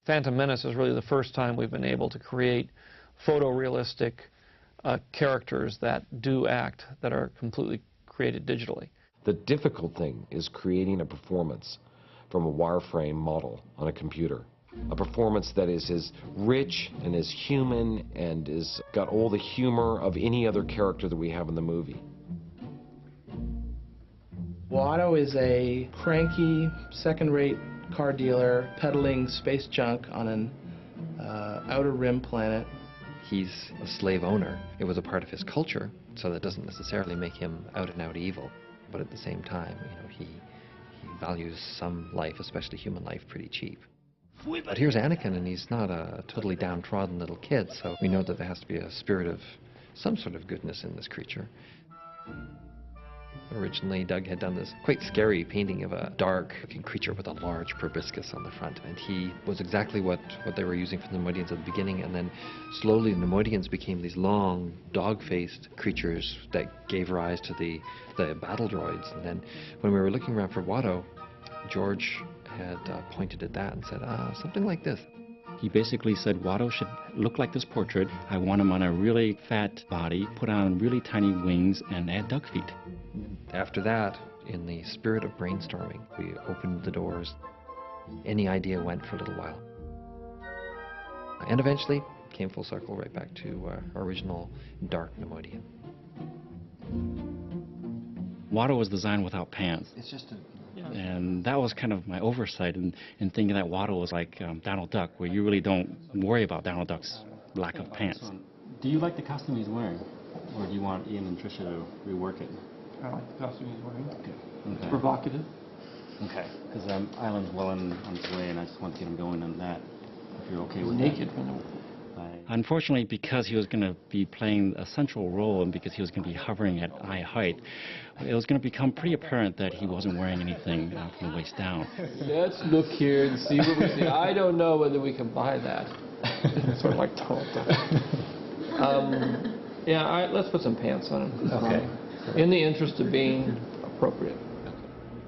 Phantom Menace is really the first time we've been able to create photorealistic characters that do act, that are completely created digitally. The difficult thing is creating a performance from a wireframe model on a computer. A performance that is as rich and as human and has got all the humor of any other character that we have in the movie. Watto is a cranky, second-rate car dealer peddling space junk on an outer rim planet. He's a slave owner. It was a part of his culture, so that doesn't necessarily make him out-and-out evil. But at the same time, you know, he values some life, especially human life, pretty cheap. But here's Anakin, and he's not a totally downtrodden little kid, so we know that there has to be a spirit of some sort of goodness in this creature. Originally, Doug had done this quite scary painting of a dark-looking creature with a large proboscis on the front, and he was exactly what they were using for the Neimoidians at the beginning, and then slowly the Neimoidians became these long, dog-faced creatures that gave rise to the battle droids. And then when we were looking around for Watto, George had pointed at that and said, something like this. He basically said Watto should look like this portrait. I want him on a really fat body, put on really tiny wings, and add duck feet. After that, in the spirit of brainstorming, we opened the doors. Any idea went for a little while. And eventually came full circle right back to our original dark Neimoidian. Watto was designed without pants. It's just a... And that was kind of my oversight in thinking that Watto was like Donald Duck, where you really don't worry about Donald Duck's lack of pants. Do you like the costume he's wearing? Or do you want Ian and Tricia to rework it? I like the costume he's wearing. Okay. It's provocative. Okay. Because Island's well on its way, and I just want to get him going on that. If you're okay with Naked. that. Unfortunately, because he was going to be playing a central role and because he was going to be hovering at eye height, it was going to become pretty apparent that he wasn't wearing anything from the waist down. Let's look here and see what we see. I don't know whether we can buy that. Sort of like Donald Duck. Yeah, let's put some pants on him. Okay. In the interest of being appropriate.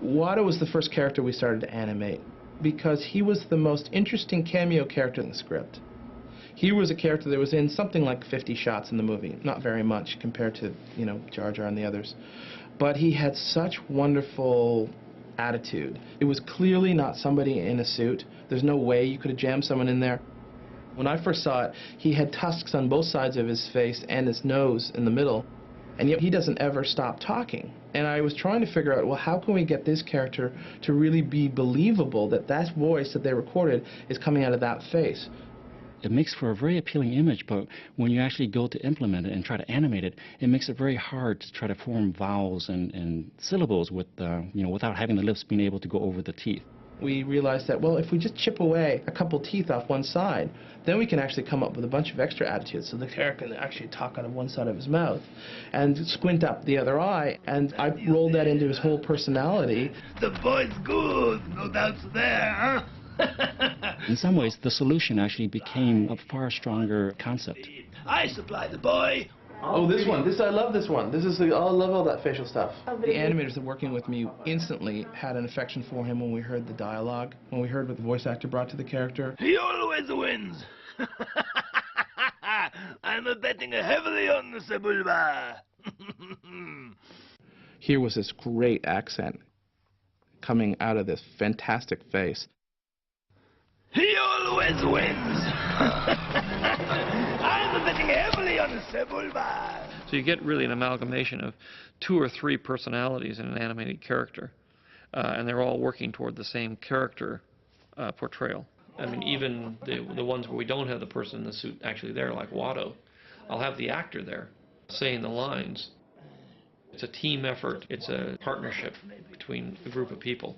Watto was the first character we started to animate because he was the most interesting cameo character in the script. He was a character that was in something like 50 shots in the movie, not very much compared to, you know, Jar Jar and the others. But he had such wonderful attitude. It was clearly not somebody in a suit. There's no way you could have jammed someone in there. When I first saw it, he had tusks on both sides of his face and his nose in the middle, and yet he doesn't ever stop talking. And I was trying to figure out, well, how can we get this character to really be believable, that that voice that they recorded is coming out of that face? It makes for a very appealing image, but when you actually go to implement it and try to animate it, it makes it very hard to try to form vowels and syllables with, you know, without having the lips being able to go over the teeth. We realized that, well, if we just chip away a couple teeth off one side, then we can actually come up with a bunch of extra attitudes. So the character can actually talk out of one side of his mouth and squint up the other eye, and I rolled that into his whole personality. The boy's good, no doubts there, huh? In some ways, the solution actually became a far stronger concept. I supply the boy. Oh, this one. I love this one. This is I love all that facial stuff. The animators that were working with me instantly had an affection for him when we heard the dialogue, when we heard what the voice actor brought to the character. He always wins. I'm betting heavily on the Sebulba. Here was this great accent coming out of this fantastic face. He always wins. I'm betting heavily on the Sebulba. So you get really an amalgamation of 2 or 3 personalities in an animated character, and they're all working toward the same character portrayal. I mean, even the ones where we don't have the person in the suit actually there, like Watto, I'll have the actor there saying the lines. It's a team effort. It's a partnership between a group of people.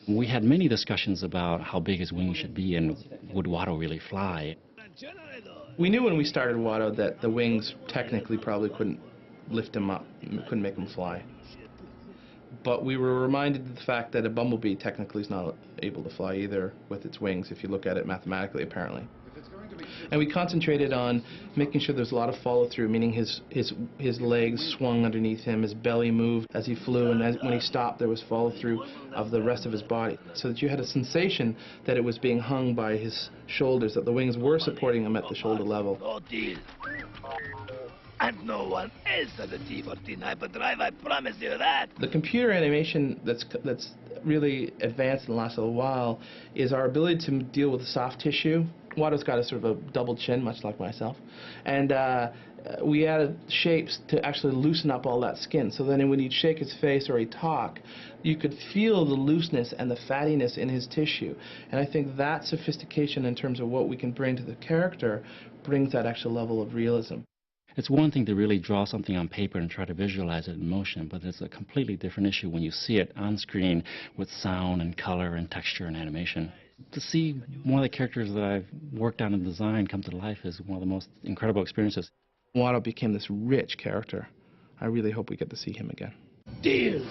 We had many discussions about how big his wings should be and would Watto really fly. We knew when we started Watto that the wings technically probably couldn't lift him up, couldn't make him fly. But we were reminded of the fact that a bumblebee technically is not able to fly either with its wings, if you look at it mathematically, apparently. And we concentrated on making sure there's a lot of follow-through, meaning his legs swung underneath him, his belly moved as he flew, and when he stopped there was follow-through of the rest of his body, so that you had a sensation that it was being hung by his shoulders, that the wings were supporting him at the shoulder level. No deal. And no one else has a T-14 hyperdrive, I promise you that. The computer animation that's really advanced in the last little while is our ability to deal with soft tissue. Watto's got a sort of a double chin, much like myself, and we added shapes to actually loosen up all that skin, so then when he'd shake his face or he'd talk, you could feel the looseness and the fattiness in his tissue. And I think that sophistication in terms of what we can bring to the character brings that extra level of realism. It's one thing to really draw something on paper and try to visualize it in motion, but it's a completely different issue when you see it on screen with sound and color and texture and animation. To see one of the characters that I've worked on and designed come to life is one of the most incredible experiences. Watto became this rich character. I really hope we get to see him again. Deal.